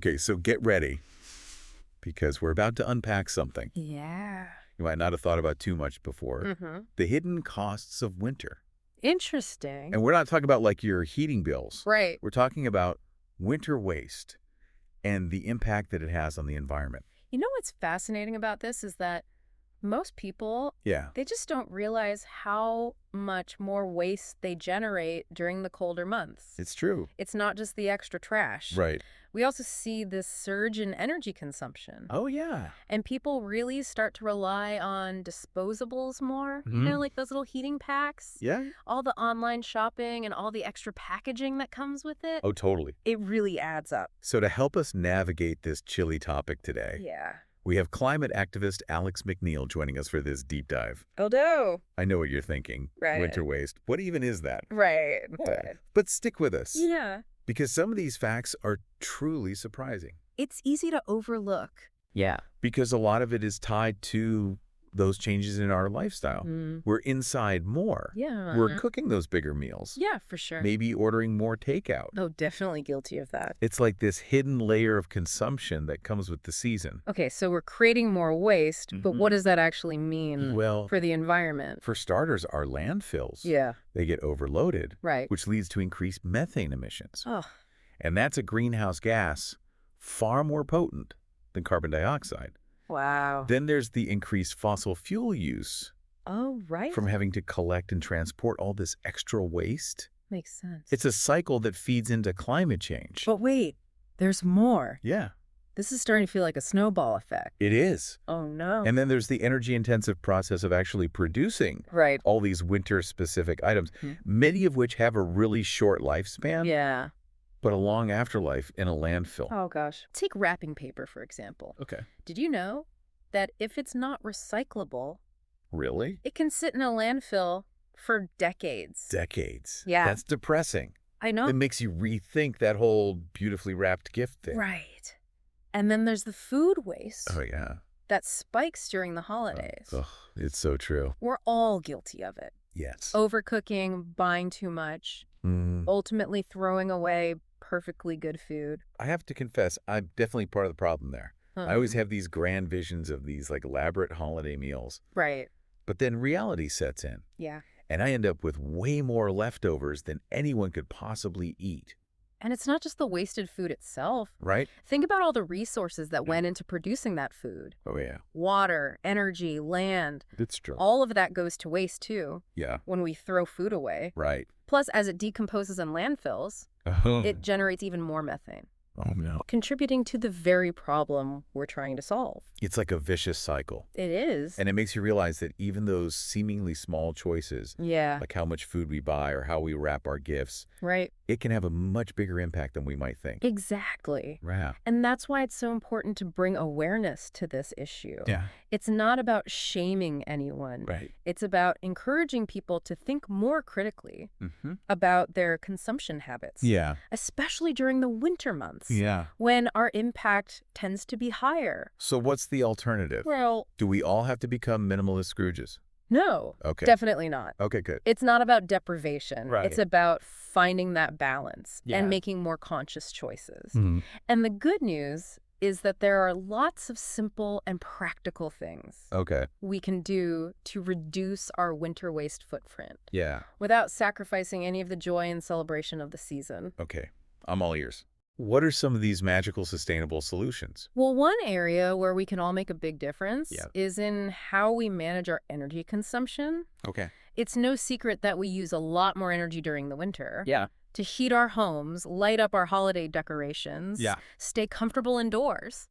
Okay, so get ready because we're about to unpack something Yeah. you might not have thought about too much before. Mm-hmm. The hidden costs of winter. Interesting. And we're not talking about like your heating bills. Right. We're talking about winter waste and the impact that it has on the environment. You know what's fascinating about this is that most people, Yeah. they just don't realize how much more waste they generate during the colder months. It's true. It's not just the extra trash. Right. We also see this surge in energy consumption. Oh, yeah. And people really start to rely on disposables more, Mhm. like those little heating packs. Yeah. All the online shopping and all the extra packaging that comes with it. Oh, totally. It really adds up. So to help us navigate this chilly topic today, Yeah. we have climate activist Alex McNeill joining us for this deep dive. Oh, no. I know what you're thinking. Right. Winter waste. What even is that? Right. But stick with us. Yeah. Because some of these facts are truly surprising. It's easy to overlook. Yeah. Because a lot of it is tied to those changes in our lifestyle. We're inside more. Yeah. We're cooking those bigger meals. Yeah, for sure. Maybe ordering more takeout. Oh, definitely guilty of that. It's like this hidden layer of consumption that comes with the season. Okay, so we're creating more waste, but what does that actually mean Well, for the environment? for starters, our landfills, Yeah. they get overloaded, Right. which leads to increased methane emissions. Oh, And that's a greenhouse gas far more potent than carbon dioxide. wow. Then there's the increased fossil fuel use Oh, right. from having to collect and transport all this extra waste. Makes sense. It's a cycle that feeds into climate change. But wait, there's more. Yeah, This is starting to feel like a snowball effect. it is. Oh, no. And then there's the energy-intensive process of actually producing Right. all these winter-specific items, Hmm. many of which have a really short lifespan, Yeah. but a long afterlife in a landfill. Oh, gosh. Take wrapping paper, for example. Okay. Did you know that if it's not recyclable, Really? it can sit in a landfill for decades? Decades. Yeah. That's depressing. I know. It makes you rethink that whole beautifully wrapped gift thing. Right. And then there's the food waste Oh, yeah. that spikes during the holidays. Ugh, it's so true. We're all guilty of it. Yes. Overcooking, buying too much, ultimately throwing away perfectly good food. I have to confess, I'm definitely part of the problem there. I always have these grand visions of these like elaborate holiday meals, Right. but then reality sets in, Yeah. and I end up with way more leftovers than anyone could possibly eat, And it's not just the wasted food itself. right? Think about all the resources that went into producing that food. Oh, yeah. Water, energy, land. It's true. All of that goes to waste, too, Yeah, when we throw food away. right. Plus, as it decomposes in landfills, it generates even more methane, Oh, no. contributing to the very problem we're trying to solve. It's like a vicious cycle. It is. And it makes you realize that even those seemingly small choices, Yeah, like how much food we buy or how we wrap our gifts, right. it can have a much bigger impact than we might think. Exactly. Yeah. And that's why it's so important to bring awareness to this issue. Yeah. It's not about shaming anyone. Right. It's about encouraging people to think more critically about their consumption habits. Yeah. Especially during the winter months. Yeah. When our impact tends to be higher. So what's the alternative? Well, Do we all have to become minimalist Scrooges? no, Okay. definitely not. Okay, good. It's not about deprivation. Right. It's about finding that balance Yeah. and making more conscious choices. Mhm. And the good news is that there are lots of simple and practical things Okay. we can do to reduce our winter waste footprint Yeah. without sacrificing any of the joy and celebration of the season. Okay. I'm all ears. What are some of these magical sustainable solutions? Well, one area where we can all make a big difference Yeah. is in how we manage our energy consumption. Okay. It's no secret that we use a lot more energy during the winter. Yeah. To heat our homes, light up our holiday decorations, Yeah. stay comfortable indoors.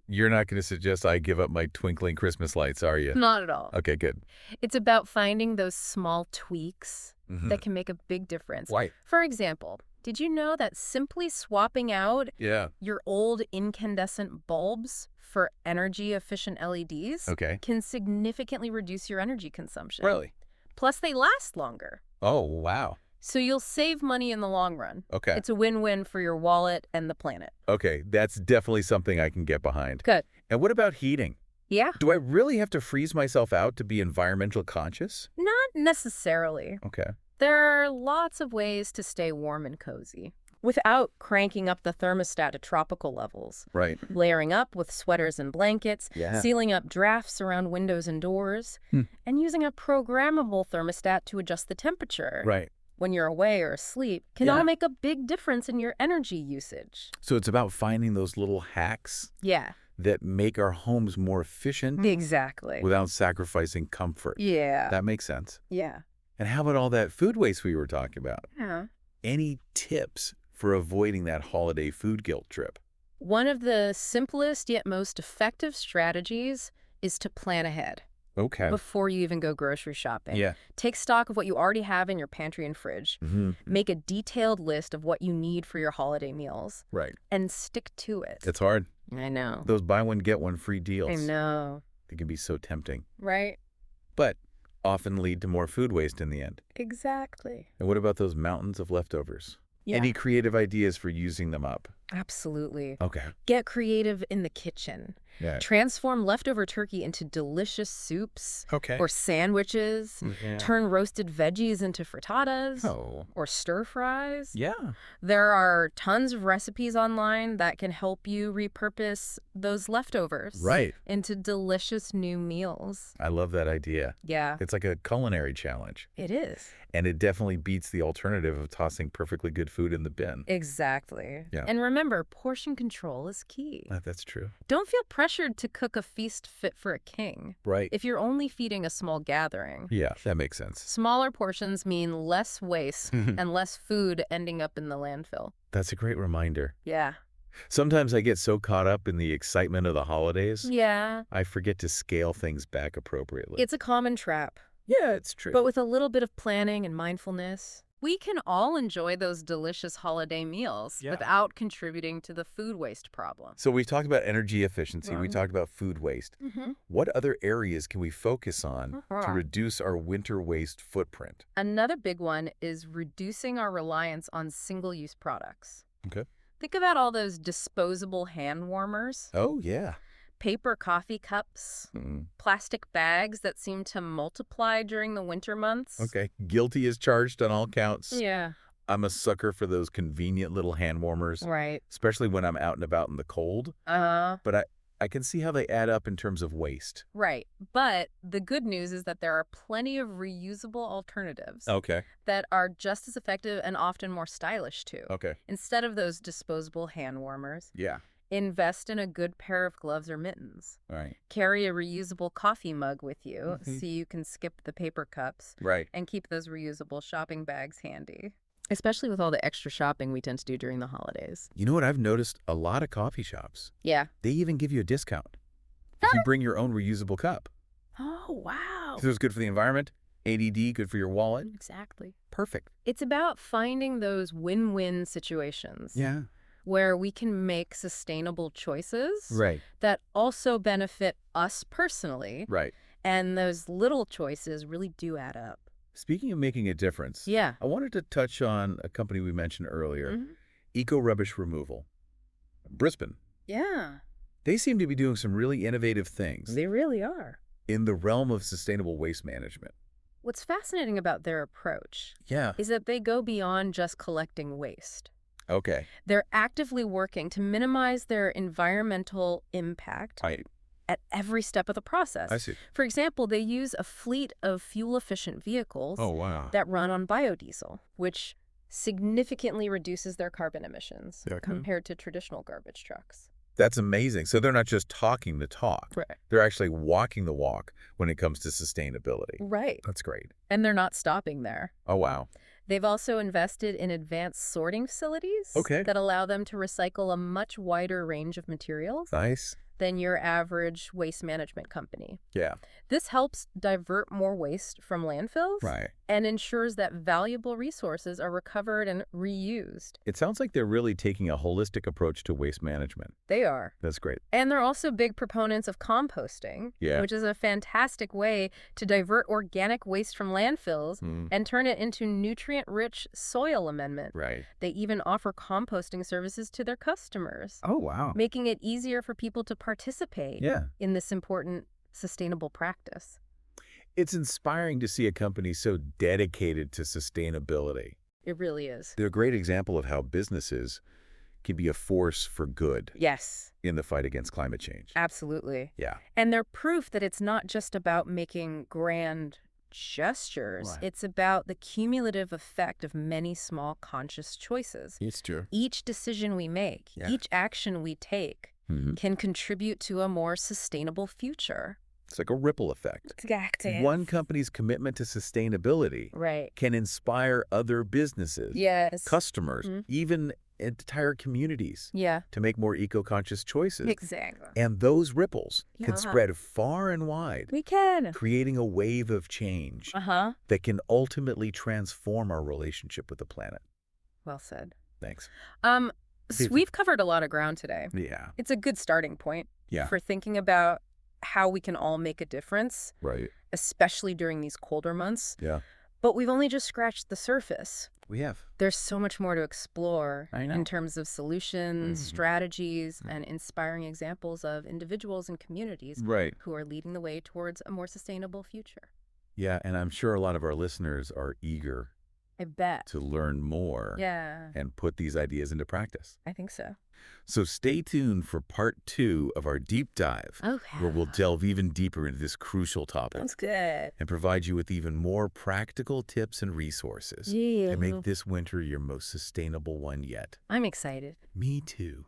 You're not going to suggest I give up my twinkling Christmas lights, are you? Not at all. Okay, good. It's about finding those small tweaks Mhm. that can make a big difference. Why? For example, did you know that simply swapping out Yeah. your old incandescent bulbs for energy-efficient LEDs Okay. can significantly reduce your energy consumption? Really? Plus, they last longer. Oh, wow. So you'll save money in the long run. Okay. It's a win-win for your wallet and the planet. Okay, that's definitely something I can get behind. Good. And what about heating? Yeah? Do I really have to freeze myself out to be environmental conscious? Not necessarily. Okay. There are lots of ways to stay warm and cozy. without cranking up the thermostat to tropical levels. Right. Layering up with sweaters and blankets, Yeah. sealing up drafts around windows and doors, and using a programmable thermostat to adjust the temperature. Right. When you're away or asleep, can all make a big difference in your energy usage. So it's about finding those little hacks Yeah. that make our homes more efficient Exactly. without sacrificing comfort. Yeah. That makes sense. Yeah. And how about all that food waste we were talking about? Yeah. Any tips for avoiding that holiday food guilt trip? One of the simplest yet most effective strategies is to plan ahead. Okay. Before you even go grocery shopping. Yeah. Take stock of what you already have in your pantry and fridge. Make a detailed list of what you need for your holiday meals. Right. And stick to it. It's hard. I know. Those buy one, get one free deals. I know. They can be so tempting, Right? but often lead to more food waste in the end. Exactly. And what about those mountains of leftovers? Yeah. Any creative ideas for using them up? Absolutely. Okay. Get creative in the kitchen. Yeah. Transform leftover turkey into delicious soups Okay. or sandwiches. Turn roasted veggies into frittatas Oh. or stir fries. Yeah. There are tons of recipes online that can help you repurpose those leftovers Right. into delicious new meals. I love that idea. Yeah, It's like a culinary challenge. it is. And it definitely beats the alternative of tossing perfectly good food in the bin. Exactly. Yeah. And remember, portion control is key. That's true. Don't feel pressured to cook a feast fit for a king. Right. If you're only feeding a small gathering. Yeah, that makes sense. Smaller portions mean less waste and less food ending up in the landfill. That's a great reminder. Yeah. Sometimes I get so caught up in the excitement of the holidays, Yeah. I forget to scale things back appropriately. It's a common trap. Yeah, it's true. But with a little bit of planning and mindfulness, we can all enjoy those delicious holiday meals without contributing to the food waste problem. So we talked about energy efficiency. We talked about food waste. What other areas can we focus on to reduce our winter waste footprint? Another big one is reducing our reliance on single-use products. Okay. Think about all those disposable hand warmers, Oh, yeah. paper coffee cups, plastic bags that seem to multiply during the winter months. Okay. Guilty as charged on all counts. Yeah. I'm a sucker for those convenient little hand warmers, Right. especially when I'm out and about in the cold. But I can see how they add up in terms of waste. Right. But the good news is that there are plenty of reusable alternatives Okay. that are just as effective and often more stylish too. Okay. Instead of those disposable hand warmers, Yeah. invest in a good pair of gloves or mittens. All right. Carry a reusable coffee mug with you so you can skip the paper cups Right. and keep those reusable shopping bags handy. Especially with all the extra shopping we tend to do during the holidays. You know what? I've noticed a lot of coffee shops. Yeah. They even give you a discount if you bring your own reusable cup. Oh, wow. So it's good for the environment. ADD, good for your wallet. Exactly. Perfect. It's about finding those win-win situations. Yeah. Where we can make sustainable choices Right. that also benefit us personally. Right. And those little choices really do add up. Speaking of making a difference, Yeah. I wanted to touch on a company we mentioned earlier, Eco Rubbish Removal. Brisbane. Yeah. They seem to be doing some really innovative things They really are. in the realm of sustainable waste management. What's fascinating about their approach Yeah. is that they go beyond just collecting waste. Okay. They're actively working to minimize their environmental impact at every step of the process. I see. For example, they use a fleet of fuel-efficient vehicles Oh, wow. that run on biodiesel, which significantly reduces their carbon emissions compared to traditional garbage trucks. That's amazing. So they're not just talking the talk. Right. They're actually walking the walk when it comes to sustainability. Right. That's great. And they're not stopping there. Oh, wow. They've also invested in advanced sorting facilities that allow them to recycle a much wider range of materials Nice. than your average waste management company. Yeah. This helps divert more waste from landfills and ensures that valuable resources are recovered and reused. It sounds like they're really taking a holistic approach to waste management. They are. That's great. And they're also big proponents of composting, which is a fantastic way to divert organic waste from landfills and turn it into nutrient-rich soil amendment. Right. They even offer composting services to their customers, Oh, wow. making it easier for people to participate in this important sustainable practice. It's inspiring to see a company so dedicated to sustainability. It really is. They're a great example of how businesses can be a force for good. Yes. In the fight against climate change. Absolutely. Yeah. And they're proof that it's not just about making grand gestures. Right. It's about the cumulative effect of many small conscious choices. It's true. Each decision we make, each action we take can contribute to a more sustainable future. It's like a ripple effect. Exactly. One company's commitment to sustainability can inspire other businesses, customers, even entire communities to make more eco-conscious choices. Exactly. And those ripples can spread far and wide, creating a wave of change that can ultimately transform our relationship with the planet. Well said. Thanks. So we've covered a lot of ground today. Yeah. It's a good starting point for thinking about how we can all make a difference, especially during these colder months. Yeah. But we've only just scratched the surface. We have. There's so much more to explore I know. in terms of solutions, strategies, and inspiring examples of individuals and communities who are leading the way towards a more sustainable future. Yeah, and I'm sure a lot of our listeners are eager I bet. to learn more and put these ideas into practice. I think so. So stay tuned for part 2 of our deep dive, where we'll delve even deeper into this crucial topic. That's good. And provide you with even more practical tips and resources to make this winter your most sustainable one yet. I'm excited. Me too.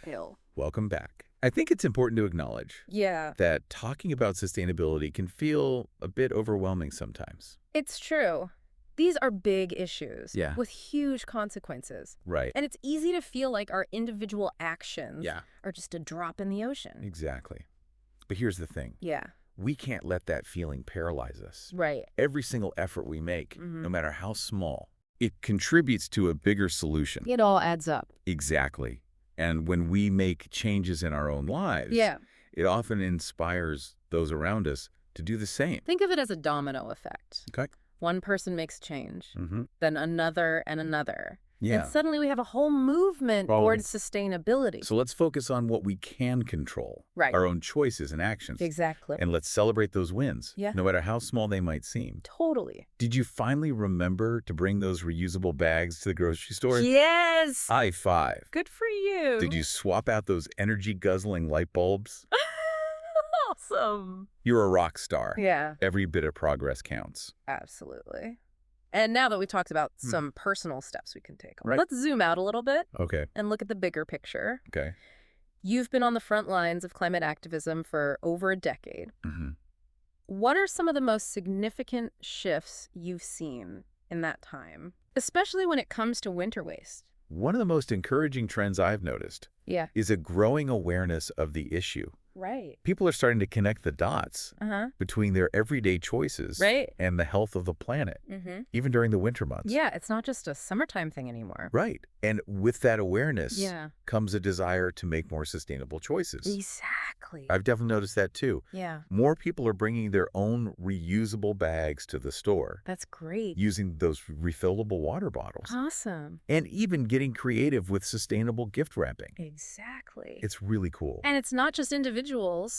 Ew. Welcome back. I think it's important to acknowledge that talking about sustainability can feel a bit overwhelming sometimes. It's true. These are big issues with huge consequences. Right. And it's easy to feel like our individual actions are just a drop in the ocean. Exactly. But here's the thing. We can't let that feeling paralyze us. Right. Every single effort we make, no matter how small, it contributes to a bigger solution. It all adds up. Exactly. And when we make changes in our own lives, it often inspires those around us to do the same. Think of it as a domino effect. Okay. One person makes change, then another and another. Yeah. And suddenly we have a whole movement towards sustainability. So let's focus on what we can control, our own choices and actions. Exactly. And let's celebrate those wins, no matter how small they might seem. Totally. Did you finally remember to bring those reusable bags to the grocery store? Yes. High five. Good for you. Did you swap out those energy-guzzling light bulbs? Awesome. You're a rock star. Yeah. Every bit of progress counts. Absolutely. And now that we talked about some personal steps we can take, let's zoom out a little bit and look at the bigger picture. Okay. You've been on the front lines of climate activism for over a decade. What are some of the most significant shifts you've seen in that time, especially when it comes to winter waste? One of the most encouraging trends I've noticed is a growing awareness of the issue. Right. People are starting to connect the dots between their everyday choices and the health of the planet, even during the winter months. Yeah, it's not just a summertime thing anymore. Right. And with that awareness comes a desire to make more sustainable choices. Exactly. I've definitely noticed that too. Yeah. More people are bringing their own reusable bags to the store. That's great. Using those refillable water bottles. Awesome. And even getting creative with sustainable gift wrapping. Exactly. It's really cool. And it's not just individuals.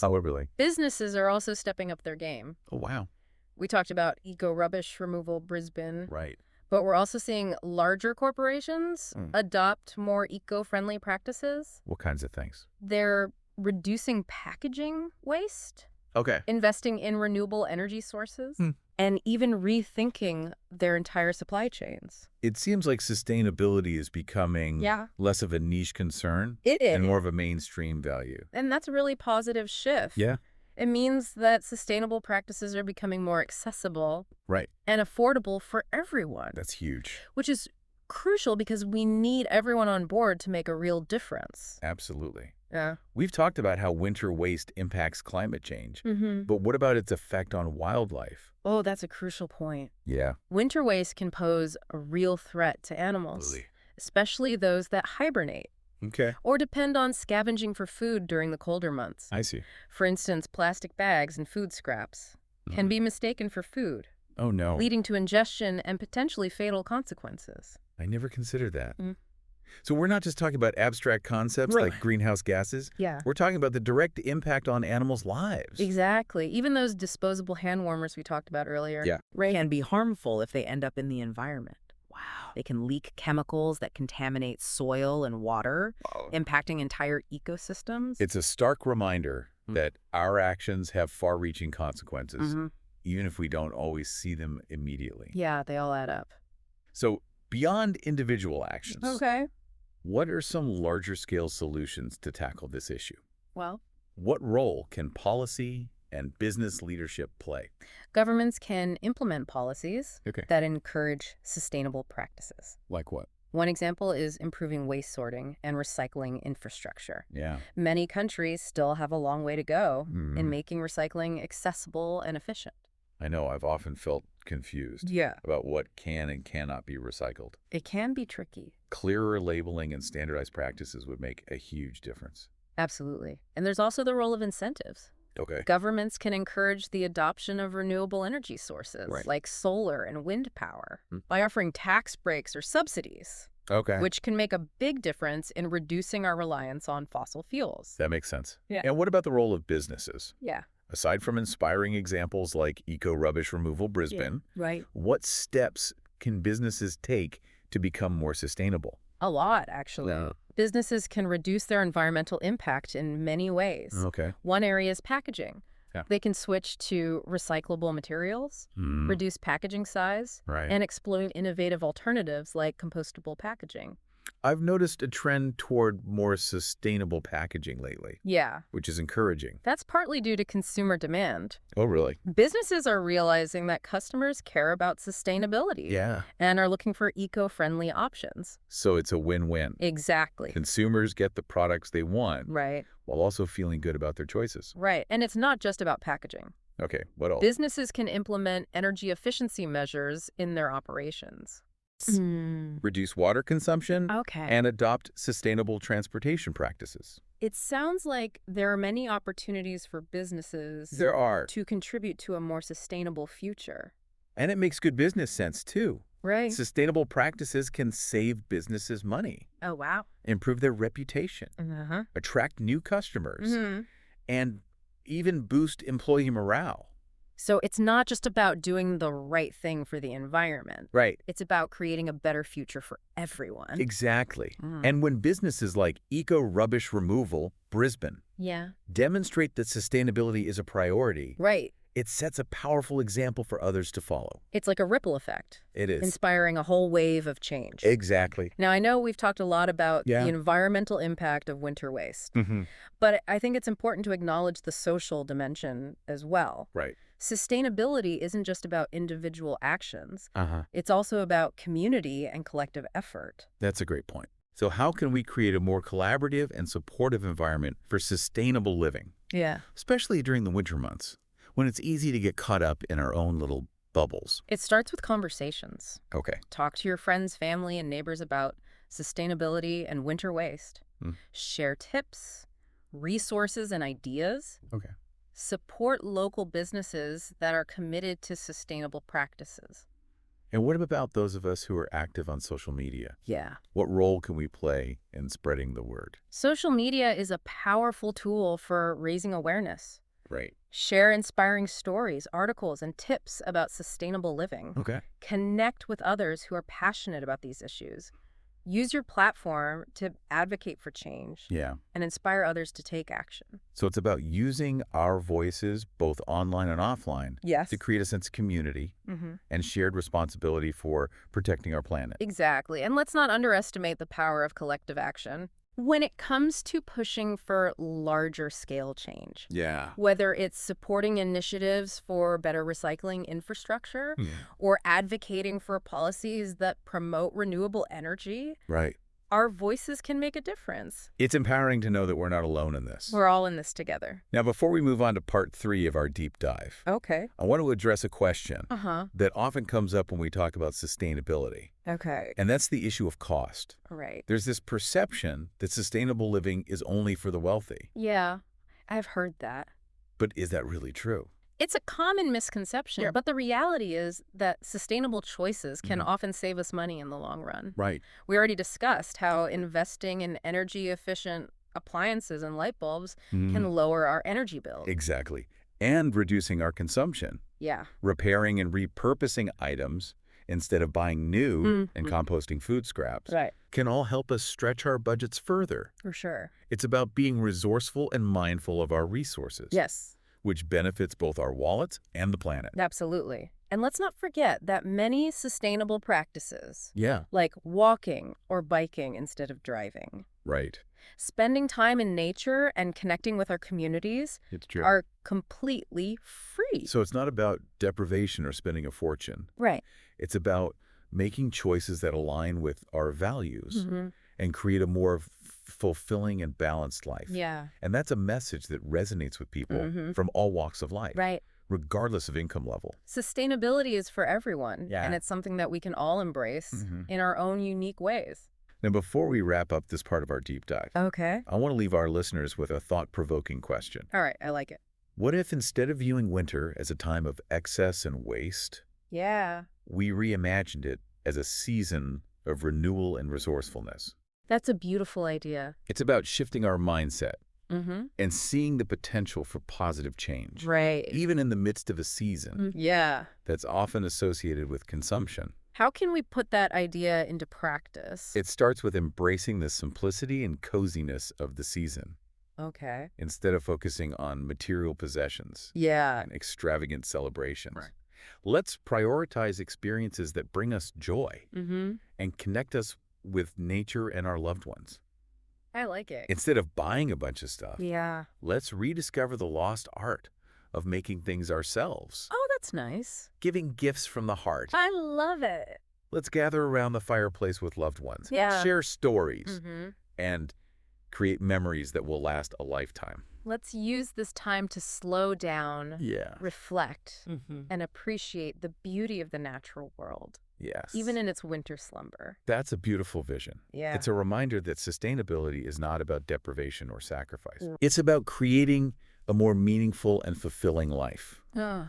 Oh, really? Businesses are also stepping up their game. Oh, wow. We talked about eco-rubbish removal Brisbane. Right. But we're also seeing larger corporations adopt more eco-friendly practices. What kinds of things? They're reducing packaging waste. Okay. Investing in renewable energy sources. And even rethinking their entire supply chains. It seems like sustainability is becoming less of a niche concern and more of a mainstream value. And that's a really positive shift. Yeah. It means that sustainable practices are becoming more accessible and affordable for everyone. That's huge. Which is crucial because we need everyone on board to make a real difference. Absolutely. Yeah. We've talked about how winter waste impacts climate change, but what about its effect on wildlife? Oh, that's a crucial point. Yeah. Winter waste can pose a real threat to animals, especially those that hibernate. Okay. Or depend on scavenging for food during the colder months. I see. For instance, plastic bags and food scraps can be mistaken for food. Oh, no. Leading to ingestion and potentially fatal consequences. I never considered that. So we're not just talking about abstract concepts like greenhouse gases. Yeah. We're talking about the direct impact on animals' lives. Exactly. Even those disposable hand warmers we talked about earlier. Yeah. Can be harmful if they end up in the environment. Wow. They can leak chemicals that contaminate soil and water, impacting entire ecosystems. It's a stark reminder that our actions have far-reaching consequences, even if we don't always see them immediately. Yeah, they all add up. So beyond individual actions, what are some larger-scale solutions to tackle this issue? Well, what role can policy and business leadership play? Governments can implement policies that encourage sustainable practices. Like what? One example is improving waste sorting and recycling infrastructure. Yeah. Many countries still have a long way to go in making recycling accessible and efficient. I know. I've often felt confused about what can and cannot be recycled. It can be tricky. Clearer labeling and standardized practices would make a huge difference. Absolutely. And there's also the role of incentives. Governments can encourage the adoption of renewable energy sources like solar and wind power by offering tax breaks or subsidies, which can make a big difference in reducing our reliance on fossil fuels. That makes sense. And what about the role of businesses? Aside from inspiring examples like Eco-Rubbish Removal Brisbane, what steps can businesses take to become more sustainable? A lot, actually. Businesses can reduce their environmental impact in many ways. One area is packaging. They can switch to recyclable materials, reduce packaging size, and explore innovative alternatives like compostable packaging. I've noticed a trend toward more sustainable packaging lately. Which is encouraging. That's partly due to consumer demand. Oh, really? Businesses are realizing that customers care about sustainability and are looking for eco-friendly options. So it's a win-win. Exactly. Consumers get the products they want while also feeling good about their choices. And it's not just about packaging. What else? Businesses can implement energy efficiency measures in their operations. Reduce water consumption and adopt sustainable transportation practices. It sounds like there are many opportunities for businesses to contribute to a more sustainable future. And it makes good business sense, too. Sustainable practices can save businesses money. Oh, wow. Improve their reputation. Attract new customers. And even boost employee morale. So it's not just about doing the right thing for the environment. It's about creating a better future for everyone. Exactly. And when businesses like Eco-Rubbish Removal Brisbane demonstrate that sustainability is a priority, it sets a powerful example for others to follow. It's like a ripple effect. It is. Inspiring a whole wave of change. Exactly. Now, I know we've talked a lot about the environmental impact of winter waste, but I think it's important to acknowledge the social dimension as well. Sustainability isn't just about individual actions. It's also about community and collective effort. That's a great point. So how can we create a more collaborative and supportive environment for sustainable living? Especially during the winter months, when it's easy to get caught up in our own little bubbles. It starts with conversations. Talk to your friends, family, and neighbors about sustainability and winter waste. Share tips, resources, and ideas. Support local businesses that are committed to sustainable practices. And what about those of us who are active on social media? What role can we play in spreading the word? Social media is a powerful tool for raising awareness. Right. Share inspiring stories, articles, and tips about sustainable living. Okay. Connect with others who are passionate about these issues. Use your platform to advocate for change. Yeah. And inspire others to take action. So it's about using our voices, both online and offline, Yes. to create a sense of community and shared responsibility for protecting our planet. Exactly. And let's not underestimate the power of collective action. When it comes to pushing for larger scale change, Yeah. whether it's supporting initiatives for better recycling infrastructure or advocating for policies that promote renewable energy, Right. our voices can make a difference. It's empowering to know that we're not alone in this. We're all in this together. Now, before we move on to part 3 of our deep dive, Okay. I want to address a question that often comes up when we talk about sustainability. Okay. And that's the issue of cost. Right. There's this perception that sustainable living is only for the wealthy. Yeah, I've heard that. But is that really true? It's a common misconception, but the reality is that sustainable choices can often save us money in the long run. Right. We already discussed how investing in energy-efficient appliances and light bulbs can lower our energy bills. Exactly. And reducing our consumption. Yeah. Repairing and repurposing items instead of buying new and composting food scraps, can all help us stretch our budgets further. For sure. It's about being resourceful and mindful of our resources. Yes. Which benefits both our wallets and the planet. Absolutely. And let's not forget that many sustainable practices, Yeah. like walking or biking instead of driving, Right. spending time in nature and connecting with our communities, It's true. are completely free. So it's not about deprivation or spending a fortune. Right. It's about making choices that align with our values and create a more fulfilling and balanced life. Yeah. And that's a message that resonates with people from all walks of life. Right. Regardless of income level. Sustainability is for everyone, Yeah. and it's something that we can all embrace in our own unique ways. Now, before we wrap up this part of our deep dive, Okay. I want to leave our listeners with a thought-provoking question. All right, I like it. What if instead of viewing winter as a time of excess and waste, Yeah. we reimagined it as a season of renewal and resourcefulness? That's a beautiful idea. It's about shifting our mindset and seeing the potential for positive change. Right. Even in the midst of a season Yeah. that's often associated with consumption. How can we put that idea into practice? It starts with embracing the simplicity and coziness of the season Okay. instead of focusing on material possessions Yeah. and extravagant celebrations. Right. Let's prioritize experiences that bring us joy Mm-hmm. and connect us with nature and our loved ones. I like it. Instead of buying a bunch of stuff, Yeah. let's rediscover the lost art of making things ourselves. Oh, that's nice. Giving gifts from the heart. I love it. Let's gather around the fireplace with loved ones. Yeah. Share stories Mm-hmm. and create memories that will last a lifetime. Let's use this time to slow down, Yeah. reflect, and appreciate the beauty of the natural world, Yes. even in its winter slumber. That's a beautiful vision. Yeah. It's a reminder that sustainability is not about deprivation or sacrifice. It's about creating a more meaningful and fulfilling life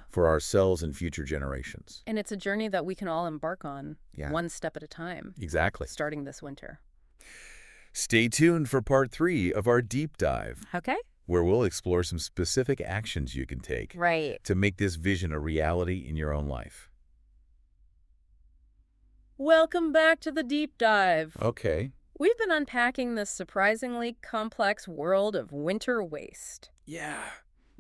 for ourselves and future generations. And it's a journey that we can all embark on, Yeah. one step at a time, Exactly. starting this winter. Stay tuned for part 3 of our deep dive, Okay? where we'll explore some specific actions you can take Right. to make this vision a reality in your own life. Welcome back to the deep dive. Okay. We've been unpacking this surprisingly complex world of winter waste. Yeah,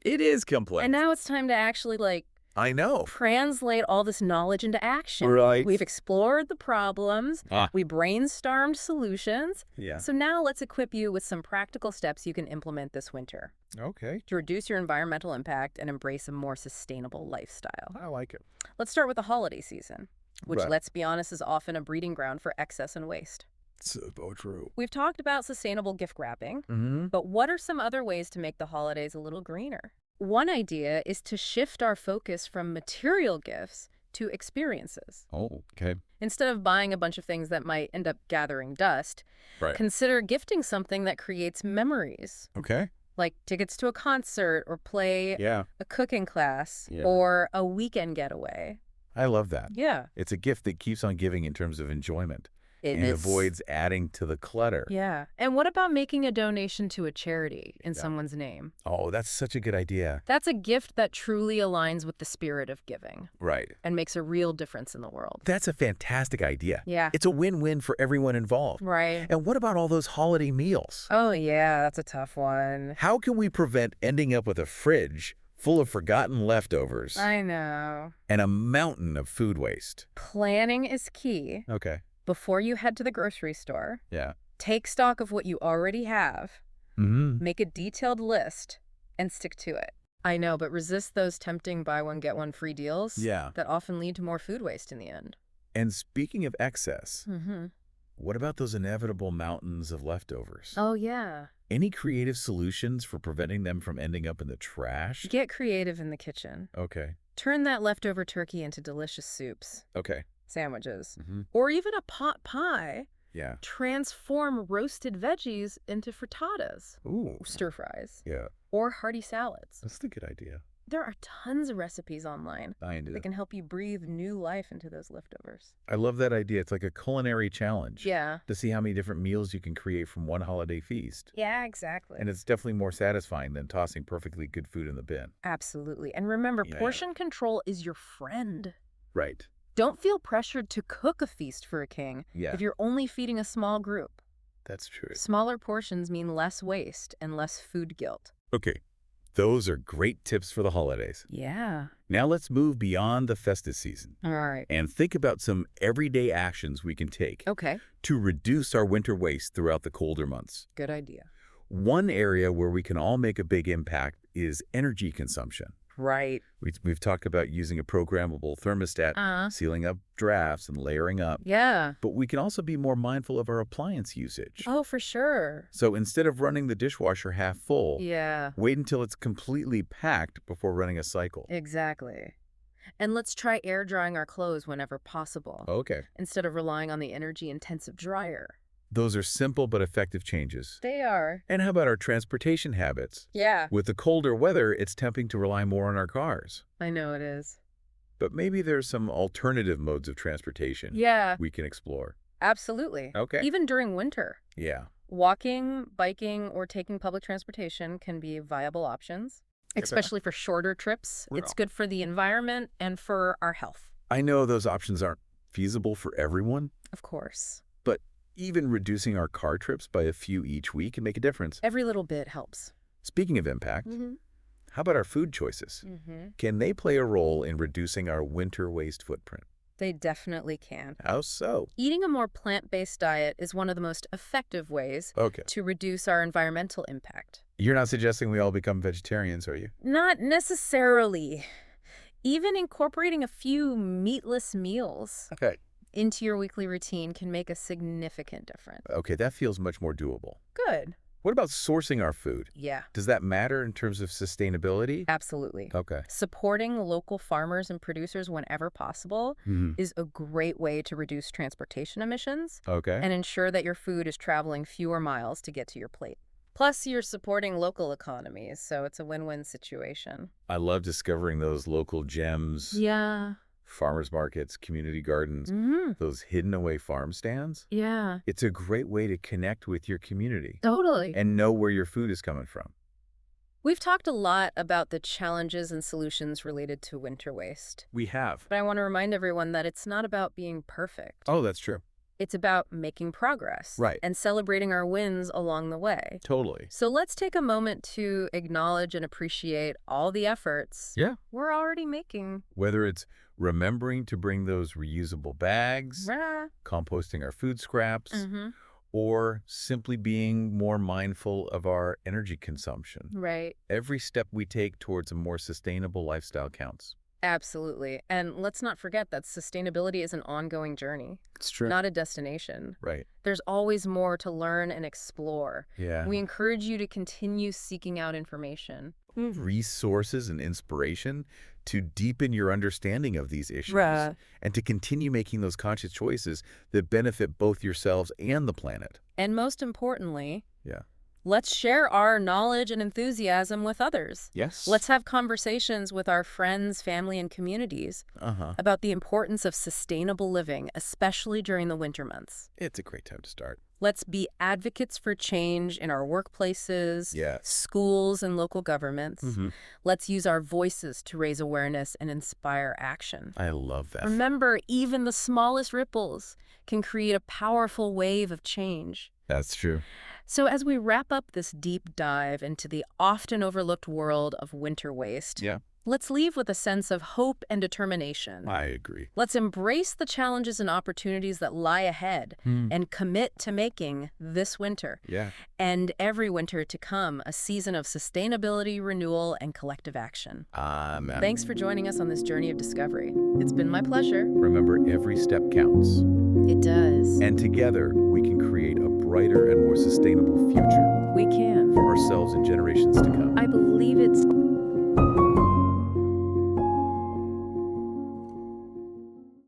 it is complex. And now it's time to actually, I know. translate all this knowledge into action. Right. We've explored the problems. Ah. We brainstormed solutions. Yeah. So now let's equip you with some practical steps you can implement this winter Okay. to reduce your environmental impact and embrace a more sustainable lifestyle. I like it. Let's start with the holiday season, which, Right. let's be honest, is often a breeding ground for excess and waste. So true. We've talked about sustainable gift wrapping, but what are some other ways to make the holidays a little greener? One idea is to shift our focus from material gifts to experiences. Oh, okay. Instead of buying a bunch of things that might end up gathering dust, Right. consider gifting something that creates memories, Okay. like tickets to a concert or play Yeah. a cooking class Yeah. or a weekend getaway. I love that. Yeah. It's a gift that keeps on giving in terms of enjoyment and It's- avoids adding to the clutter. Yeah. And what about making a donation to a charity in Yeah. someone's name? Oh, that's such a good idea. That's a gift that truly aligns with the spirit of giving Right. and makes a real difference in the world. That's a fantastic idea. Yeah. It's a win-win for everyone involved. Right. And what about all those holiday meals? Oh, yeah, that's a tough one. How can we prevent ending up with a fridge full of forgotten leftovers I know. and a mountain of food waste? Planning is key. Okay. Before you head to the grocery store, Yeah. take stock of what you already have, Mm-hmm. make a detailed list, and stick to it. I know, but resist those tempting buy one, get one free deals Yeah. that often lead to more food waste in the end. And speaking of excess, Mm-hmm. what about those inevitable mountains of leftovers? Oh, yeah. Any creative solutions for preventing them from ending up in the trash? Get creative in the kitchen. Okay. Turn that leftover turkey into delicious soups, Okay. sandwiches, Mm-hmm. or even a pot pie. Yeah. Transform roasted veggies into frittatas, Ooh. stir fries, Yeah. or hearty salads. That's a good idea. There are tons of recipes online I do. that can help you breathe new life into those leftovers. I love that idea. It's like a culinary challenge. Yeah. To see how many different meals you can create from one holiday feast. Yeah, exactly. And it's definitely more satisfying than tossing perfectly good food in the bin. Absolutely. And remember, Yeah. portion control is your friend. Right. Don't feel pressured to cook a feast for a king Yeah, if you're only feeding a small group. that's true. Smaller portions mean less waste and less food guilt. Okay, those are great tips for the holidays. Yeah. Now let's move beyond the festive season All right. and think about some everyday actions we can take Okay. to reduce our winter waste throughout the colder months. Good idea. One area where we can all make a big impact is energy consumption. Right. We've talked about using a programmable thermostat, sealing up drafts, and layering up. Yeah. But we can also be more mindful of our appliance usage. Oh, for sure. So instead of running the dishwasher half full, Yeah. wait until it's completely packed before running a cycle. Exactly. And let's try air drying our clothes whenever possible, Okay. instead of relying on the energy-intensive dryer. Those are simple but effective changes. They are. And how about our transportation habits? Yeah. With the colder weather, it's tempting to rely more on our cars. I know it is. But maybe there's some alternative modes of transportation Yeah, we can explore. absolutely. Okay. Even during winter. Yeah. Walking, biking, or taking public transportation can be viable options, especially for shorter trips. It's good for the environment and for our health. I know those options aren't feasible for everyone, Of course. but even reducing our car trips by a few each week can make a difference. Every little bit helps. Speaking of impact, how about our food choices? Can they play a role in reducing our winter waste footprint? They definitely can. How so? Eating a more plant-based diet is one of the most effective ways Okay. to reduce our environmental impact. You're not suggesting we all become vegetarians, are you? Not necessarily. Even incorporating a few meatless meals Okay. into your weekly routine can make a significant difference. Okay, that feels much more doable. Good. What about sourcing our food? Yeah, Does that matter in terms of sustainability? absolutely. Okay. Supporting local farmers and producers whenever possible is a great way to reduce transportation emissions Okay. and ensure that your food is traveling fewer miles to get to your plate. Plus, you're supporting local economies, so it's a win-win situation. I love discovering those local gems. Yeah. Farmers markets, community gardens, those hidden away farm stands. Yeah. It's a great way to connect with your community Totally. and know where your food is coming from. We've talked a lot about the challenges and solutions related to winter waste. We have. But I want to remind everyone that it's not about being perfect. Oh, that's true. It's about making progress. Right. And celebrating our wins along the way. Totally. So let's take a moment to acknowledge and appreciate all the efforts we're already making. Whether it's remembering to bring those reusable bags, composting our food scraps, or simply being more mindful of our energy consumption. Right. Every step we take towards a more sustainable lifestyle counts. Absolutely. And let's not forget that sustainability is an ongoing journey. It's true. Not a destination. Right. There's always more to learn and explore. Yeah. We encourage you to continue seeking out information. Resources and inspiration to deepen your understanding of these issues and to continue making those conscious choices that benefit both yourselves and the planet. And most importantly, Yeah. let's share our knowledge and enthusiasm with others. Yes. Let's have conversations with our friends, family, and communities about the importance of sustainable living, especially during the winter months. It's a great time to start. Let's be advocates for change in our workplaces, schools, and local governments. Let's use our voices to raise awareness and inspire action. I love that. Remember, even the smallest ripples can create a powerful wave of change. That's true. So as we wrap up this deep dive into the often overlooked world of winter waste, let's leave with a sense of hope and determination. I agree. Let's embrace the challenges and opportunities that lie ahead and commit to making this winter and every winter to come a season of sustainability, renewal, and collective action. Amen. Thanks for joining us on this journey of discovery. It's been my pleasure. Remember, every step counts. It does. And together, we can create a brighter and more sustainable future.